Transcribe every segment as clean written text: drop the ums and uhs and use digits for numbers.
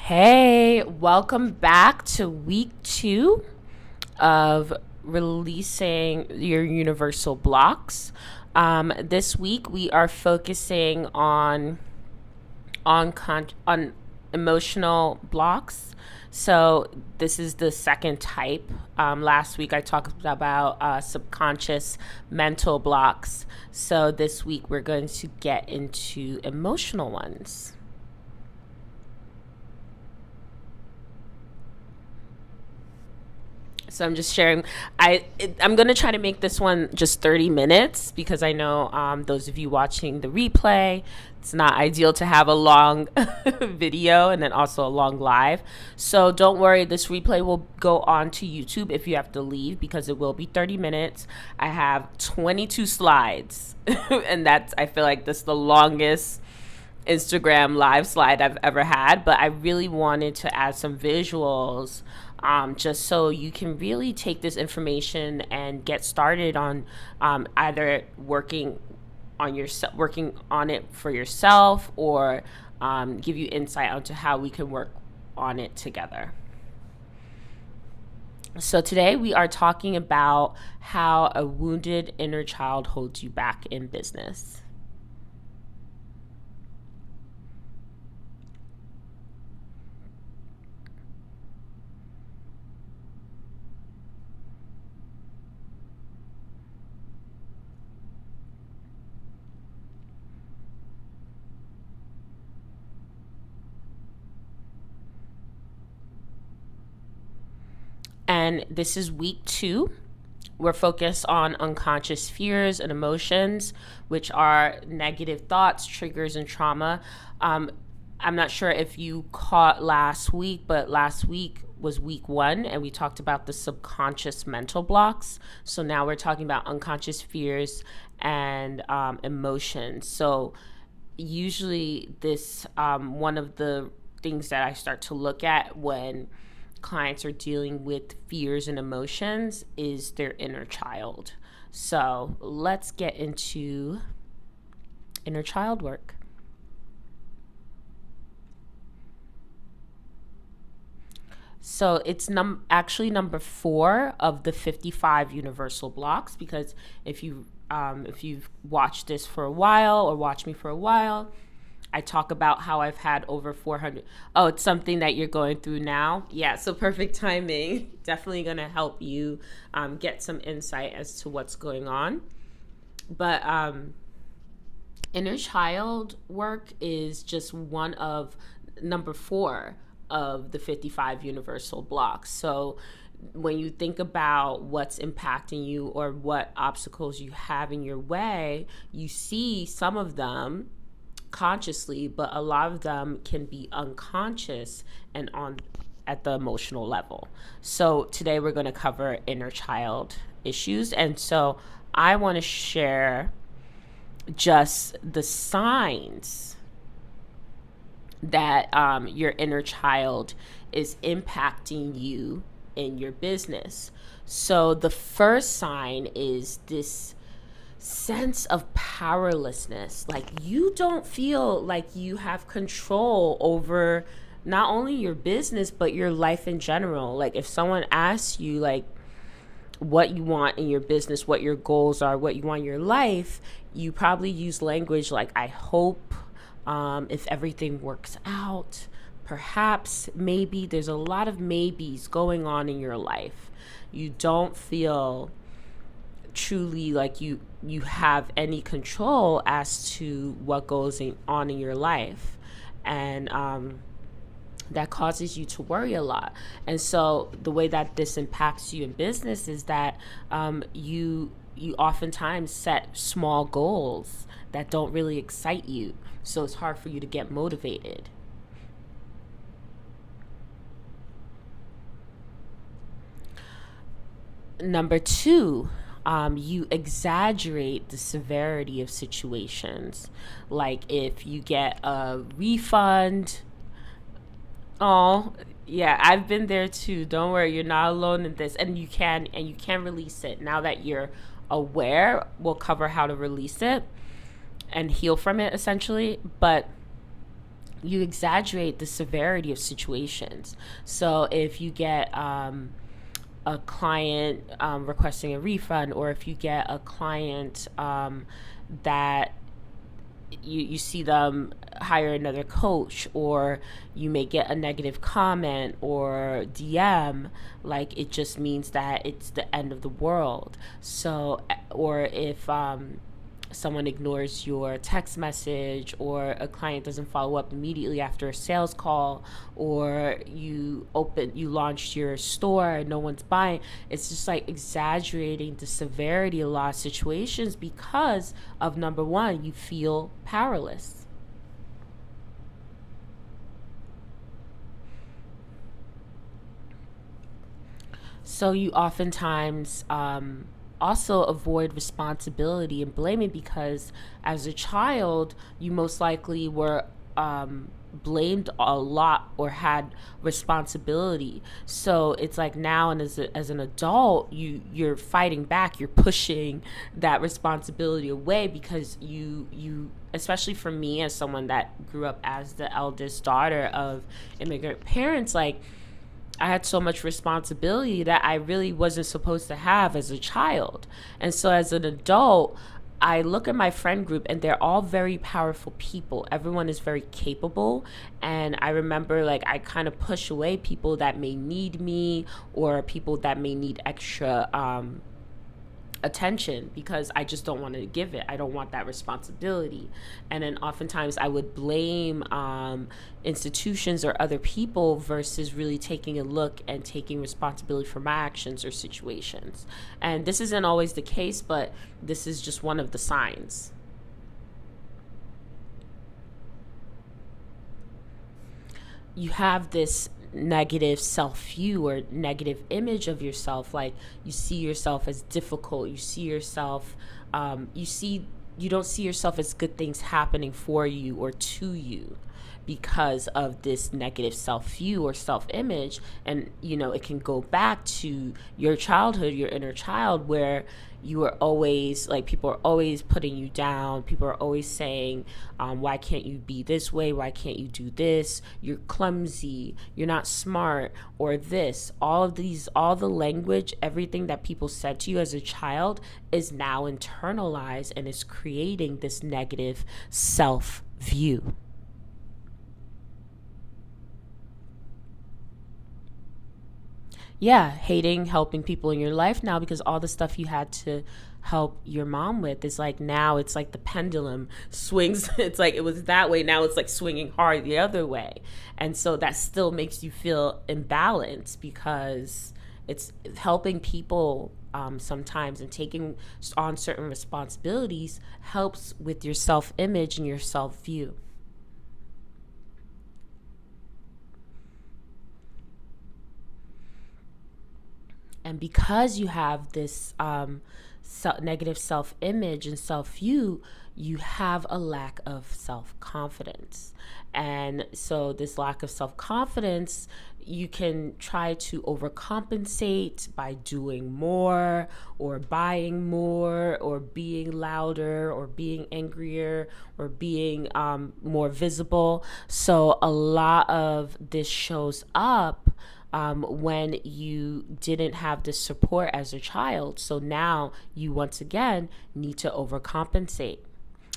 Hey, welcome back to week 2 of releasing your universal blocks. This week we are focusing on emotional blocks. So this is the second type. Last week I talked about subconscious mental blocks. So this week we're going to get into emotional ones. So I'm just sharing. I'm going to try to make this one just 30 minutes because I know those of you watching the replay, it's not ideal to have a long video and then also a long live. So don't worry, this replay will go on to YouTube if you have to leave because it will be 30 minutes. I have 22 slides and I feel like that's the longest Instagram live slide I've ever had, but I really wanted to add some visuals just so you can really take this information and get started on either working on it for yourself or give you insight onto how we can work on it together. So today we are talking about how a wounded inner child holds you back in business. And this is week 2. We're focused on unconscious fears and emotions, which are negative thoughts, triggers, and trauma. I'm not sure if you caught last week, but last week was week 1, and we talked about the subconscious mental blocks. So now we're talking about unconscious fears and emotions. So usually this one of the things that I start to look at when clients are dealing with fears and emotions is their inner child. So let's get into inner child work. So it's actually number 4 of the 55 universal blocks, because if you've watched this for a while or watched me for a while, I talk about how I've had over 400. Oh, it's something that you're going through now? Yeah, so perfect timing. Definitely going to help you get some insight as to what's going on. But inner child work is just one of number 4 of the 55 universal blocks. So when you think about what's impacting you or what obstacles you have in your way, you see some of them consciously, but a lot of them can be unconscious and on at the emotional level. So today we're going to cover inner child issues, and so I want to share just the signs that your inner child is impacting you in your business. So the first sign is this sense of powerlessness. Like you don't feel like you have control over not only your business but your life in general. Like if someone asks you like what you want in your business, what your goals are, what you want in your life, you probably use language like I hope, if everything works out, perhaps, maybe. There's a lot of maybes going on in your life. You don't feel truly like you have any control as to what goes on in your life, and that causes you to worry a lot. And so the way that this impacts you in business is that you oftentimes set small goals that don't really excite you, so it's hard for you to get motivated. Number 2, you exaggerate the severity of situations. Like if you get a refund, oh yeah, I've been there too. Don't worry, you're not alone in this, and you can release it now that you're aware. We'll cover how to release it and heal from it essentially, but you exaggerate the severity of situations. So if you get a client requesting a refund, or if you get a client that you see them hire another coach, or you may get a negative comment or DM, like it just means that it's the end of the world. So, or if someone ignores your text message, or a client doesn't follow up immediately after a sales call, or you launched your store and no one's buying, it's just like exaggerating the severity of a lot of situations, because of, number one, you feel powerless. So you oftentimes also avoid responsibility and blaming, because as a child, you most likely were blamed a lot or had responsibility. So it's like now, and as an adult, you're fighting back, you're pushing that responsibility away, because you especially for me, as someone that grew up as the eldest daughter of immigrant parents, like I had so much responsibility that I really wasn't supposed to have as a child. And so as an adult, I look at my friend group and they're all very powerful people. Everyone is very capable. And I remember, like, I kind of push away people that may need me, or people that may need extra attention, because I just don't want to give it. I don't want that responsibility. And then oftentimes I would blame institutions or other people, versus really taking a look and taking responsibility for my actions or situations. And this isn't always the case, but this is just one of the signs. You have this negative self-view or negative image of yourself. Like, you see yourself as difficult, you see yourself you don't see yourself as good things happening for you or to you, because of this negative self-view or self-image. And it can go back to your childhood, your inner child, where you are always like, people are always putting you down. People are always saying, why can't you be this way? Why can't you do this? You're clumsy, you're not smart, or this. All the language, everything that people said to you as a child is now internalized, and is creating this negative self-view. Yeah, hating helping people in your life now, because all the stuff you had to help your mom with is like, now it's like the pendulum swings. It's like, it was that way, now it's like swinging hard the other way. And so that still makes you feel imbalanced, because it's helping people sometimes, and taking on certain responsibilities helps with your self-image and your self-view. And because you have this negative self-image and self-view, you have a lack of self-confidence. And so this lack of self-confidence, you can try to overcompensate by doing more, or buying more, or being louder, or being angrier, or being more visible. So a lot of this shows up when you didn't have this support as a child. So now you once again need to overcompensate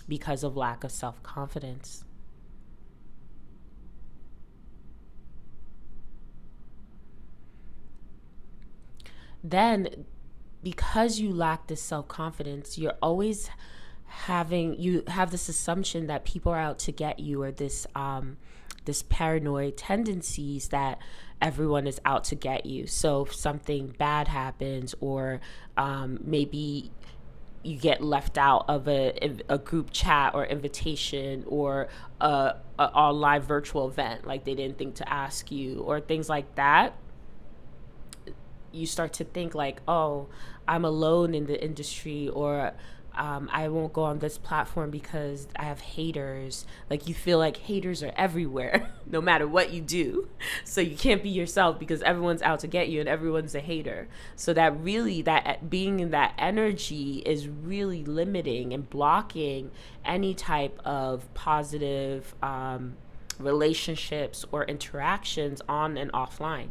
because of lack of self-confidence. Then, because you lack this self-confidence, you have this assumption that people are out to get you, or this paranoid tendencies that everyone is out to get you. So if something bad happens, or maybe you get left out of a group chat or invitation, or a online virtual event, like they didn't think to ask you, or things like that, you start to think like, oh, I'm alone in the industry, or I won't go on this platform because I have haters. Like, you feel like haters are everywhere, no matter what you do. So you can't be yourself, because everyone's out to get you and everyone's a hater. So that being in that energy is really limiting and blocking any type of positive relationships, or interactions on and offline.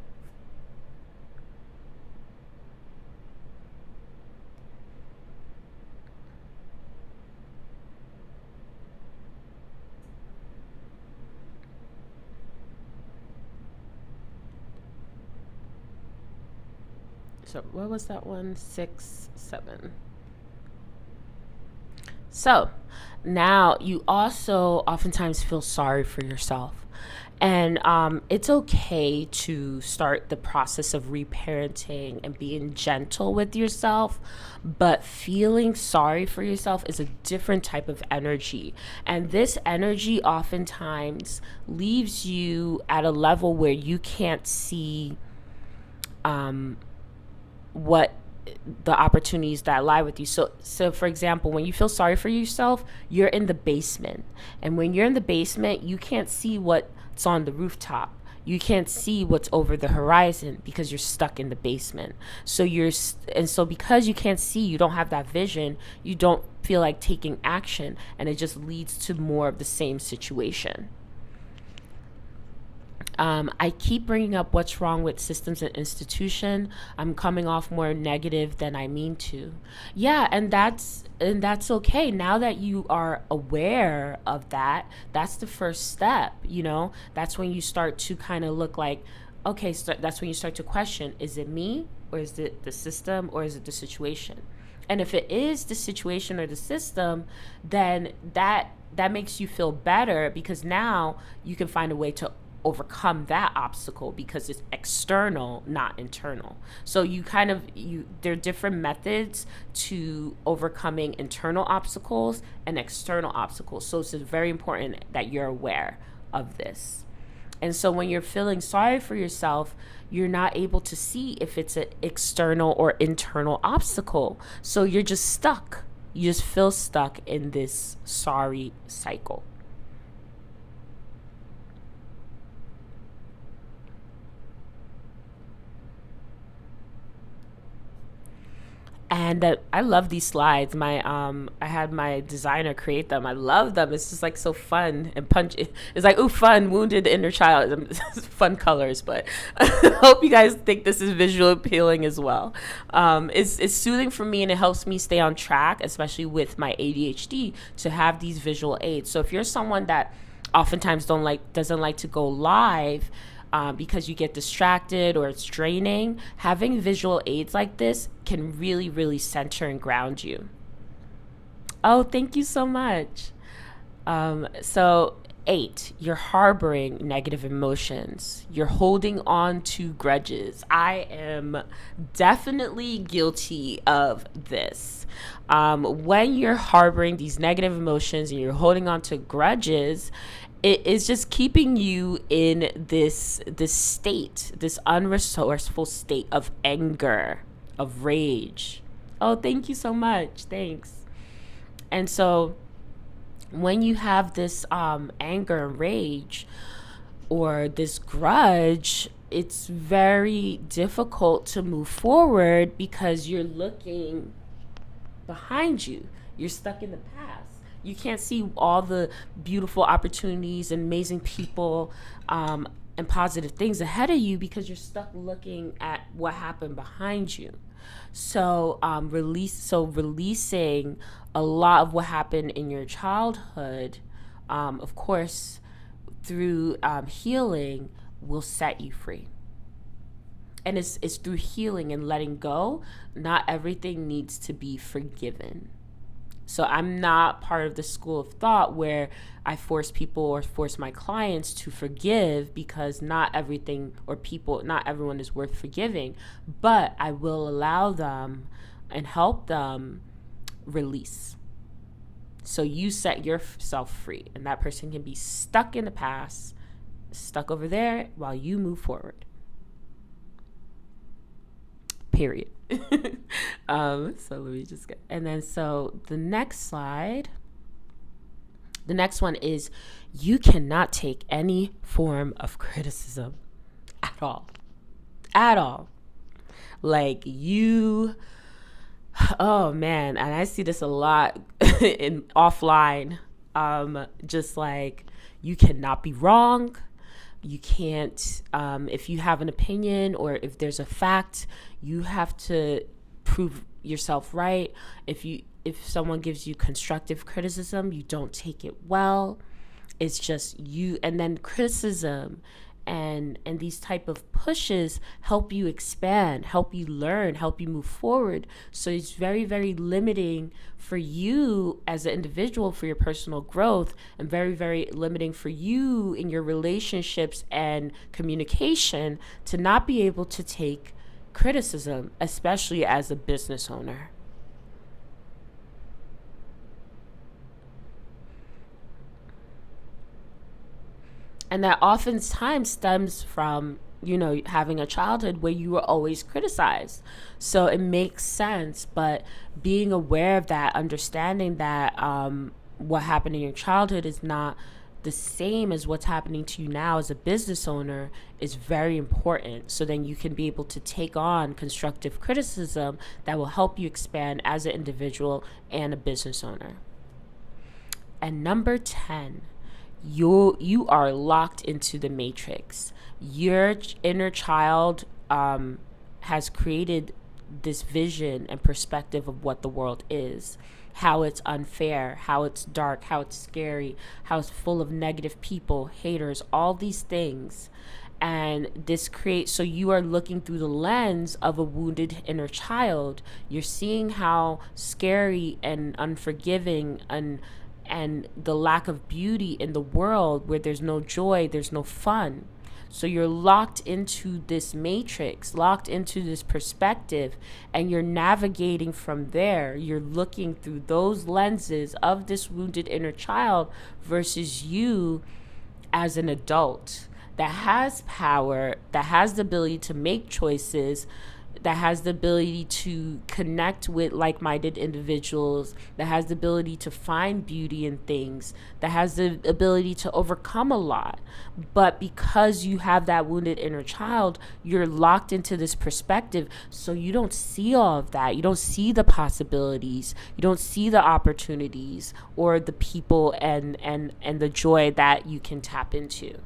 So what was that one? 6, 7. So now you also oftentimes feel sorry for yourself. And it's okay to start the process of reparenting and being gentle with yourself. But feeling sorry for yourself is a different type of energy. And this energy oftentimes leaves you at a level where you can't see what the opportunities that lie with you. So for example, when you feel sorry for yourself, you're in the basement. And when you're in the basement, you can't see what's on the rooftop. You can't see what's over the horizon because you're stuck in the basement. So because you can't see, you don't have that vision, you don't feel like taking action, and it just leads to more of the same situation. I keep bringing up what's wrong with systems and institution. I'm coming off more negative than I mean to. Yeah, and that's okay. Now that you are aware of that, that's the first step, That's when you start to kind of look like, okay, so that's when you start to question, is it me, or is it the system, or is it the situation? And if it is the situation or the system, then that makes you feel better, because now you can find a way to overcome that obstacle because it's external, not internal. So there are different methods to overcoming internal obstacles and external obstacles. So it's very important that you're aware of this. And so when you're feeling sorry for yourself, you're not able to see if it's an external or internal obstacle. So you're just stuck. You just feel stuck in this sorry cycle. And I love these slides. I had my designer create them. I love them. It's just like so fun and punchy. It's like, ooh, fun, wounded inner child. Fun colors, but I hope you guys think this is visually appealing as well. It's soothing for me, and it helps me stay on track, especially with my ADHD, to have these visual aids. So if you're someone that oftentimes doesn't like to go live, because you get distracted or it's draining, having visual aids like this can really, really center and ground you. Oh, thank you so much. So 8, you're harboring negative emotions. You're holding on to grudges. I am definitely guilty of this. When you're harboring these negative emotions and you're holding on to grudges, it is just keeping you in this state, this unresourceful state of anger, of rage. Oh, thank you so much. Thanks. And so when you have this anger and rage or this grudge, it's very difficult to move forward because you're looking behind you. You're stuck in the past. You can't see all the beautiful opportunities and amazing people and positive things ahead of you because you're stuck looking at what happened behind you. So releasing a lot of what happened in your childhood, of course, through healing, will set you free. And it's through healing and letting go. Not everything needs to be forgiven. So I'm not part of the school of thought where I force people or force my clients to forgive, because not everyone is worth forgiving. But I will allow them and help them release. So you set yourself free, and that person can be stuck in the past, stuck over there, while you move forward. Period. So let me just get, and then so the next one is, you cannot take any form of criticism at all. Like oh man, and I see this a lot in offline. Just like You cannot be wrong. You can't, if you have an opinion or if there's a fact, you have to prove yourself right. If someone gives you constructive criticism, you don't take it well. It's just you. And then criticism and these type of pushes help you expand, help you learn, help you move forward. So it's very, very limiting for you as an individual for your personal growth, and very, very limiting for you in your relationships and communication to not be able to take criticism, especially as a business owner. And that oftentimes stems from, having a childhood where you were always criticized. So it makes sense, but being aware of that, understanding that what happened in your childhood is not the same as what's happening to you now as a business owner is very important. So then you can be able to take on constructive criticism that will help you expand as an individual and a business owner. And number 10, you are locked into the matrix. Your inner child has created this vision and perspective of what the world is, how it's unfair, how it's dark, how it's scary, how it's full of negative people, haters, all these things. And this creates, so you are looking through the lens of a wounded inner child. You're seeing how scary and unforgiving and the lack of beauty in the world, where there's no joy, there's no fun. So you're locked into this matrix, locked into this perspective, and you're navigating from there. You're looking through those lenses of this wounded inner child versus you as an adult that has power, that has the ability to make choices, that has the ability to connect with like-minded individuals, that has the ability to find beauty in things, that has the ability to overcome a lot. But because you have that wounded inner child, you're locked into this perspective, so you don't see all of that. You don't see the possibilities. You don't see the opportunities or the people and the joy that you can tap into.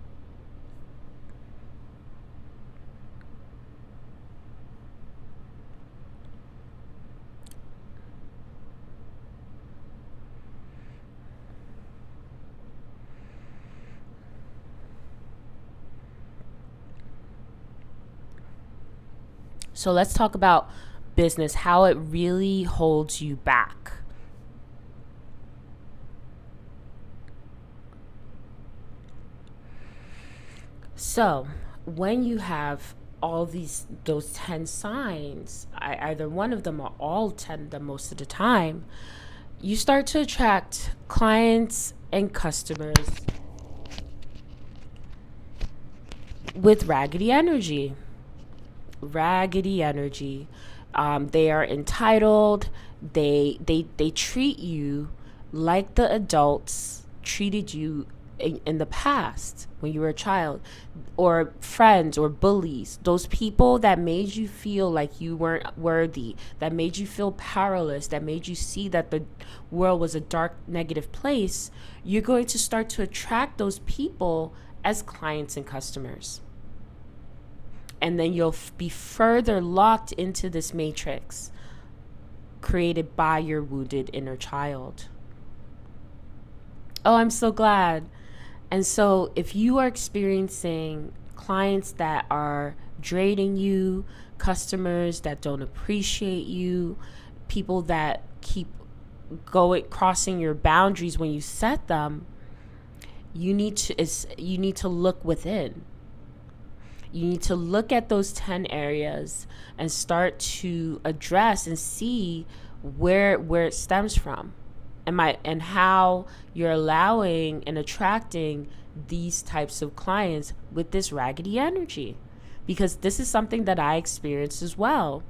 So let's talk about business, how it really holds you back. So when you have all those 10 signs, either one of them or all 10 of them most of the time, you start to attract clients and customers with raggedy energy. They are entitled. They treat you like the adults treated you in the past when you were a child, or friends or bullies, those people that made you feel like you weren't worthy, that made you feel powerless, that made you see that the world was a dark, negative place. You're going to start to attract those people as clients and customers. And then you'll be further locked into this matrix created by your wounded inner child. Oh, I'm so glad. And so if you are experiencing clients that are draining you, customers that don't appreciate you, people that keep crossing your boundaries when you set them, you need to look within. You need to look at those 10 areas and start to address and see where it stems from, and how you're allowing and attracting these types of clients with this raggedy energy. Because this is something that I experienced as well.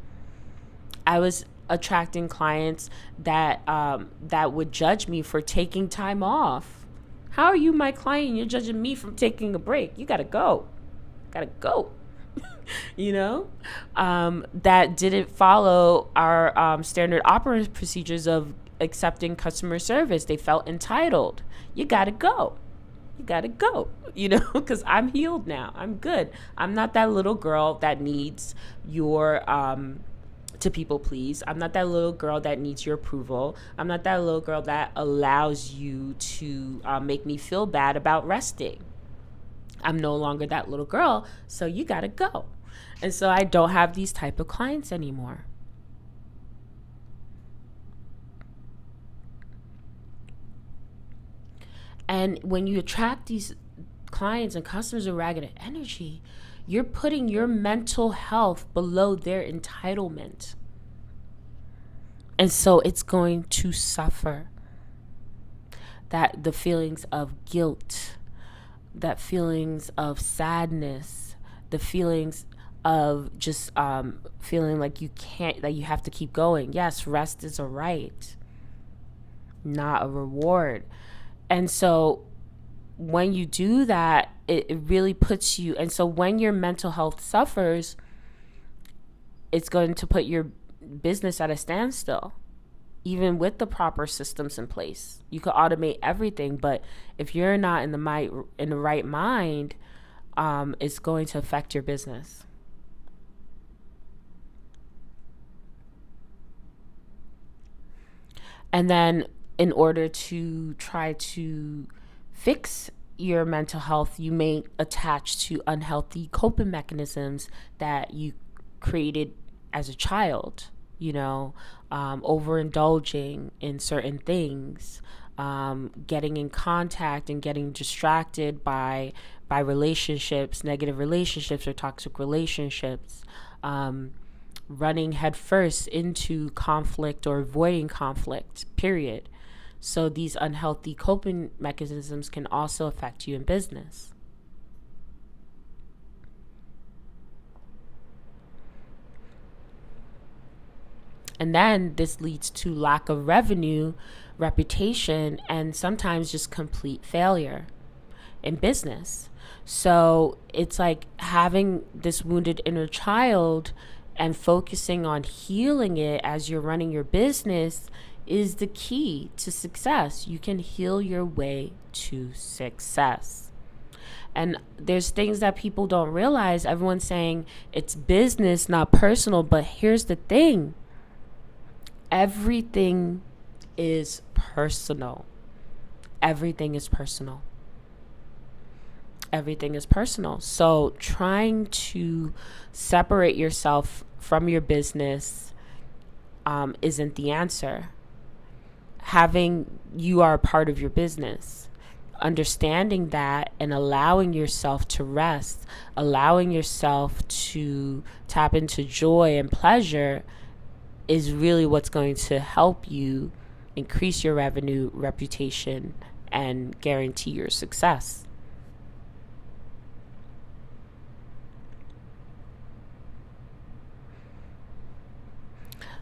I was attracting clients that would judge me for taking time off. How are you my client? You're judging me from taking a break. You gotta go. That didn't follow our standard operating procedures of accepting customer service. They felt entitled. You gotta go. you gotta go, because I'm healed now. I'm good. I'm not that little girl that needs your to people please. I'm not that little girl that needs your approval. I'm not that little girl that allows you to make me feel bad about resting. I'm no longer that little girl, so you gotta go. And so I don't have these type of clients anymore. And when you attract these clients and customers with raggedy energy, you're putting your mental health below their entitlement. And so it's going to suffer. That the feelings of guilt, that feelings of sadness, the feelings of just feeling like you can't, that you have to keep going. Yes, rest is a right, not a reward. And so when you do that, it really puts you, and so when your mental health suffers, it's going to put your business at a standstill, even with the proper systems in place. You could automate everything, but if you're not in the right mind, it's going to affect your business. And then in order to try to fix your mental health, you may attach to unhealthy coping mechanisms that you created as a child, overindulging in certain things, getting in contact and getting distracted by relationships, negative relationships or toxic relationships, running headfirst into conflict or avoiding conflict, period. So these unhealthy coping mechanisms can also affect you in business. And then this leads to lack of revenue, reputation, and sometimes just complete failure in business. So it's like having this wounded inner child and focusing on healing it as you're running your business is the key to success. You can heal your way to success. And there's things that people don't realize. Everyone's saying it's business, not personal. But here's the thing. Everything is personal. Everything is personal. Everything is personal. So trying to separate yourself from your business isn't the answer. You are a part of your business. Understanding that and allowing yourself to rest, allowing yourself to tap into joy and pleasure is really what's going to help you increase your revenue, reputation, and guarantee your success.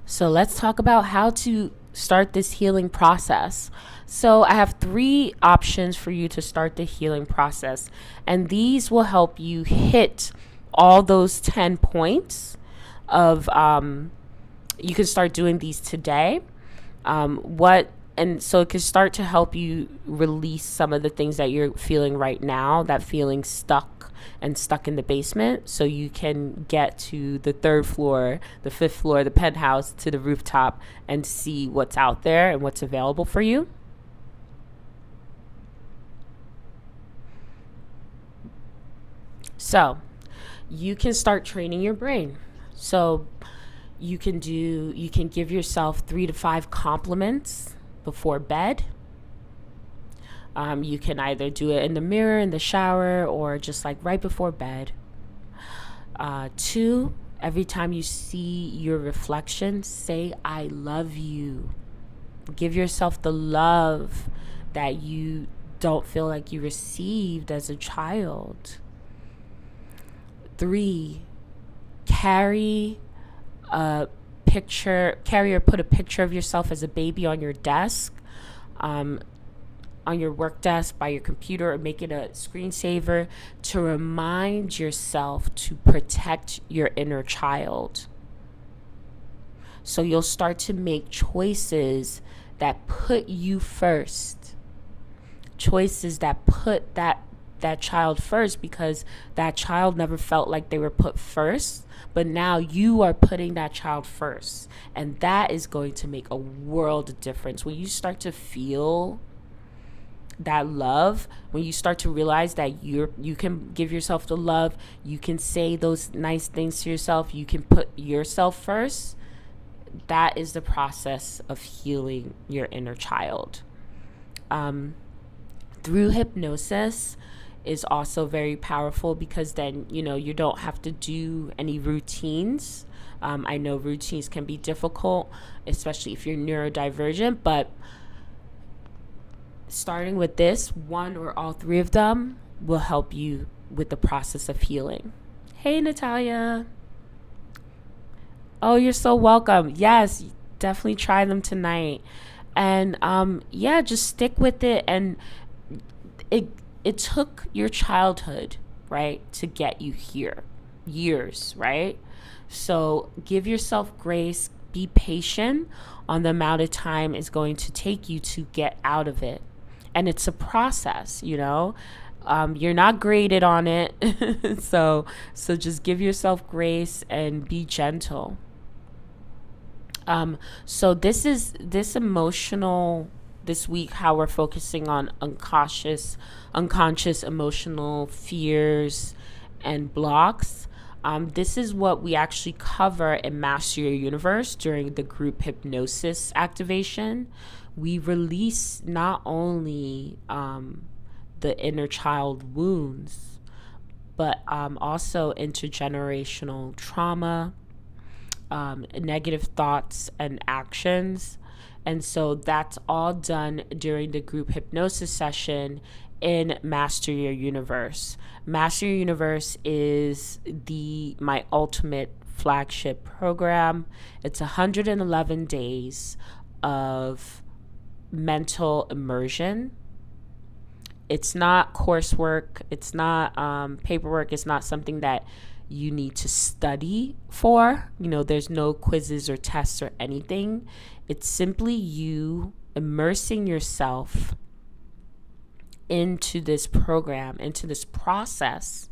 So let's talk about how to start this healing process. So I have 3 options for you to start the healing process, and these will help you hit all those 10 points of you can start doing these today. And so it can start to help you release some of the things that you're feeling right now, that feeling stuck in the basement, so you can get to the 3rd floor, the 5th floor, the penthouse, to the rooftop and see what's out there and what's available for you. So you can start training your brain. So you can give yourself 3 to 5 compliments before bed. You can either do it in the mirror, in the shower, or just like right before bed. 2, every time you see your reflection, say, I love you. Give yourself the love that you don't feel like you received as a child. 3, carry or put a picture of yourself as a baby on your desk, on your work desk, by your computer, or make it a screensaver to remind yourself to protect your inner child. So you'll start to make choices that put you first. choices that put that child first, because that child never felt like they were put first, but now you are putting that child first, and that is going to make a world of difference. When you start to feel that love, when you start to realize that you can give yourself the love, you can say those nice things to yourself, you can put yourself first, that is the process of healing your inner child. Through hypnosis is also very powerful, because then you don't have to do any routines. I know routines can be difficult, especially if you're neurodivergent, but starting with this one or all three of them will help you with the process of healing. Hey, Natalia. Oh, you're so welcome. Yes, definitely try them tonight. And just stick with it. And it took your childhood, right, to get you here. Years, right? So give yourself grace. Be patient on the amount of time it's going to take you to get out of it. And it's a process, you're not graded on it. so just give yourself grace and be gentle. So this week, how we're focusing on unconscious emotional fears and blocks. This is what we actually cover in Master Your Universe during the group hypnosis activation. We release not only the inner child wounds, but also intergenerational trauma, negative thoughts and actions. And so that's all done during the group hypnosis session in Master Your Universe. Master Your Universe is my ultimate flagship program. It's 111 days of mental immersion. It's not coursework. It's not paperwork. It's not something that you need to study for. There's no quizzes or tests or anything. It's simply you immersing yourself into this program, into this process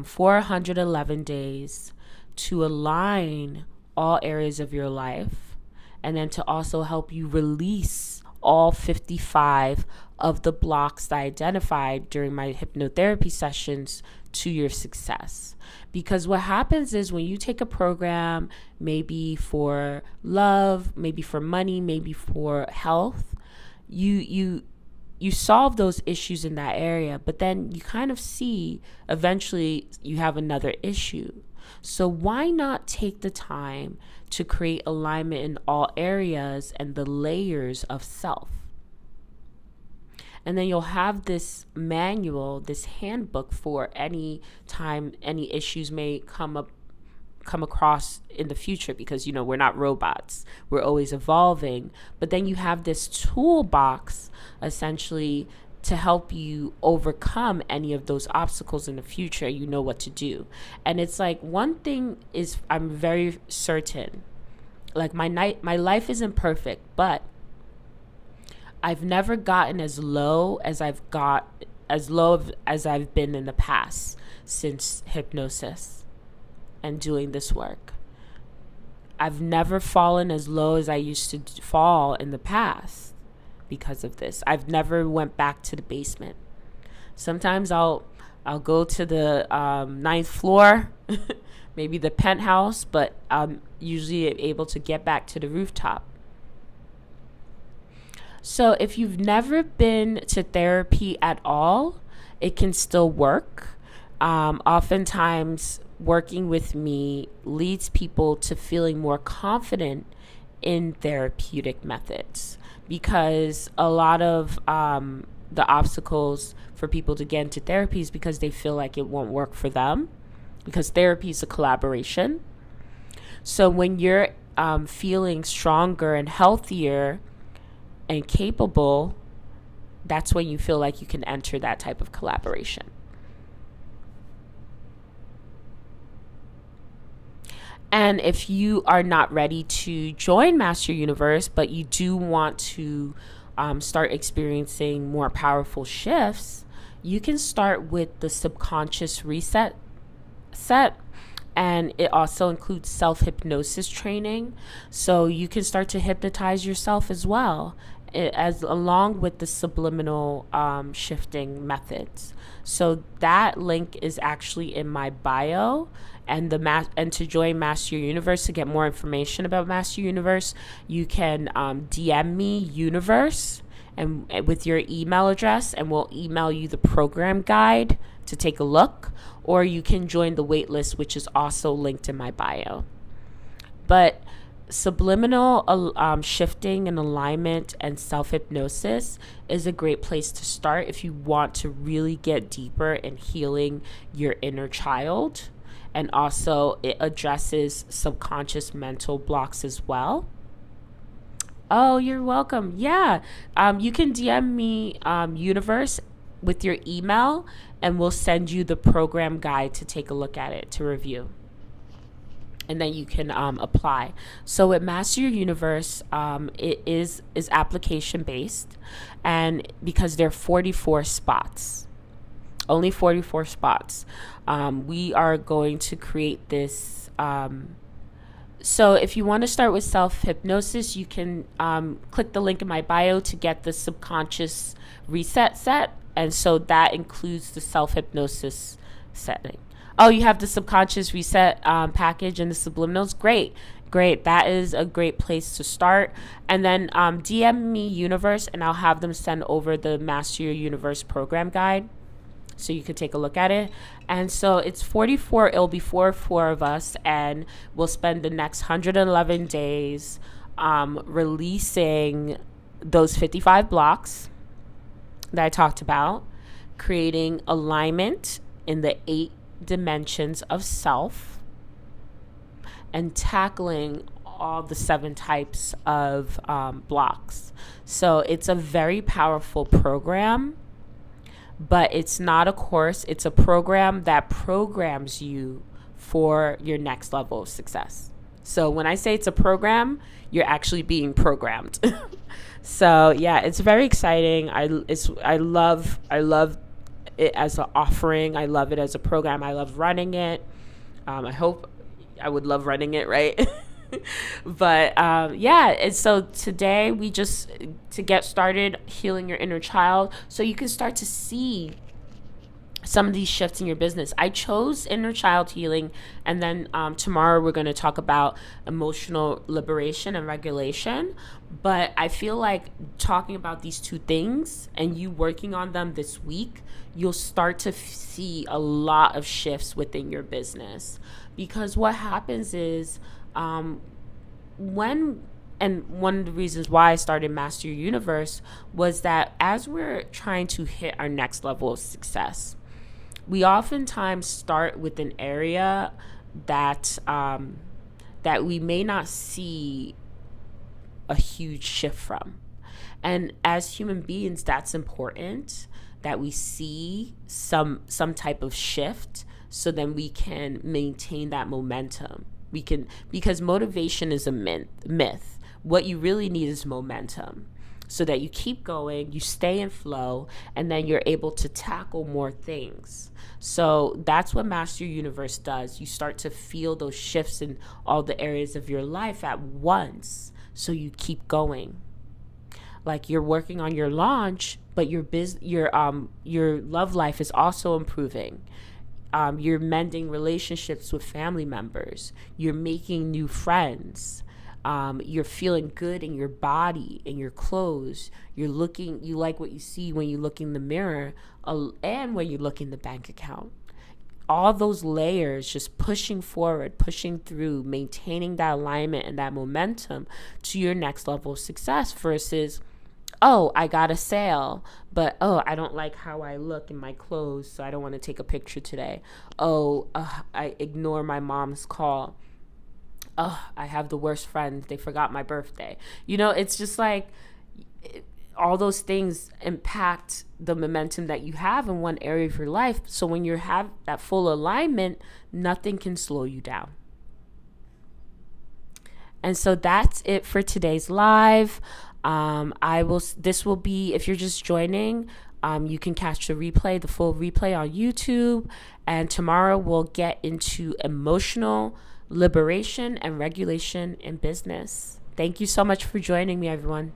for 111 days to align all areas of your life, and then to also help you release all 55 of the blocks that I identified during my hypnotherapy sessions to your success. Because what happens is when you take a program, maybe for love, maybe for money, maybe for health, you solve those issues in that area, but then you kind of see eventually you have another issue. So why not take the time to create alignment in all areas and the layers of self? And then you'll have this manual, this handbook for any time any issues may come across in the future, because we're not robots, we're always evolving. But then you have this toolbox essentially to help you overcome any of those obstacles in the future. You know what to do. And it's like, one thing is, I'm very certain, like my life isn't perfect, but I've never gotten as low as I've been in the past since hypnosis and doing this work. I've never fallen as low as I used to fall in the past because of this. I've never went back to the basement. Sometimes I'll go to the 9th floor, maybe the penthouse, but I'm usually able to get back to the rooftop. So if you've never been to therapy at all, it can still work. Oftentimes, working with me leads people to feeling more confident in therapeutic methods, because a lot of the obstacles for people to get into therapy is because they feel like it won't work for them, because therapy is a collaboration. So when you're feeling stronger and healthier and capable, that's when you feel like you can enter that type of collaboration. And if you are not ready to join Master Universe, but you do want to start experiencing more powerful shifts, you can start with the subconscious reset set. And it also includes self-hypnosis training. So you can start to hypnotize yourself as well, as along with the subliminal shifting methods. So that link is actually in my bio. And and to join Master Universe, to get more information about Master Universe, you can DM me Universe and with your email address, and we'll email you the program guide to take a look, or you can join the waitlist, which is also linked in my bio. But subliminal shifting and alignment and self-hypnosis is a great place to start if you want to really get deeper in healing your inner child. And also it addresses subconscious mental blocks as well. Oh, you're welcome. Yeah. You can DM me Universe with your email, and we'll send you the program guide to take a look at it, to review. And then you can apply. So at Master Universe, it is application based, and because there are 44 spots, only 44 spots, we are going to create this. So if you want to start with self-hypnosis, you can click the link in my bio to get the subconscious reset set. And so that includes the self-hypnosis setting. Oh, you have the subconscious reset package and the subliminals. Great. That is a great place to start. And then DM me Universe, and I'll have them send over the Master Your Universe program guide, so you could take a look at it. And so it's 44. It'll be four of us, and we'll spend the next 111 days releasing those 55 blocks that I talked about, creating alignment in the 8 dimensions of self, and tackling all the 7 types of blocks. So it's a very powerful program, but it's not a course. It's a program that programs you for your next level of success. So when I say it's a program, you're actually being programmed. So yeah, it's very exciting. I love it as an offering. I love it as a program. I love running it. I hope I would love running it, right? But yeah, and so today we just, to get started healing your inner child, so you can start to see some of these shifts in your business. I chose inner child healing, and then tomorrow we're going to talk about emotional liberation and regulation. But I feel like talking about these 2 things and you working on them this week, you'll start to see a lot of shifts within your business. Because what happens is and one of the reasons why I started Master Your Universe was that as we're trying to hit our next level of success, we oftentimes start with an area that we may not see a huge shift from. And as human beings, that's important, that we see some type of shift, so then we can maintain that momentum. Because motivation is a myth. What you really need is momentum, so that you keep going, you stay in flow, and then you're able to tackle more things. So that's what Master Universe does. You start to feel those shifts in all the areas of your life at once, so you keep going. Like you're working on your launch, but your love life is also improving. You're mending relationships with family members. You're making new friends. You're feeling good in your body, in your clothes. You like what you see when you look in the mirror, and when you look in the bank account. All those layers, just pushing forward, pushing through, maintaining that alignment and that momentum to your next level of success, versus, oh, I got a sale, but I don't like how I look in my clothes, so I don't want to take a picture today. I ignore my mom's call. I have the worst friends. They forgot my birthday. It's just like all those things impact the momentum that you have in one area of your life. So when you have that full alignment, nothing can slow you down. And so that's it for today's live. This will be, if you're just joining, you can catch the full replay on YouTube. And tomorrow we'll get into emotional liberation and regulation in business. Thank you so much for joining me, everyone.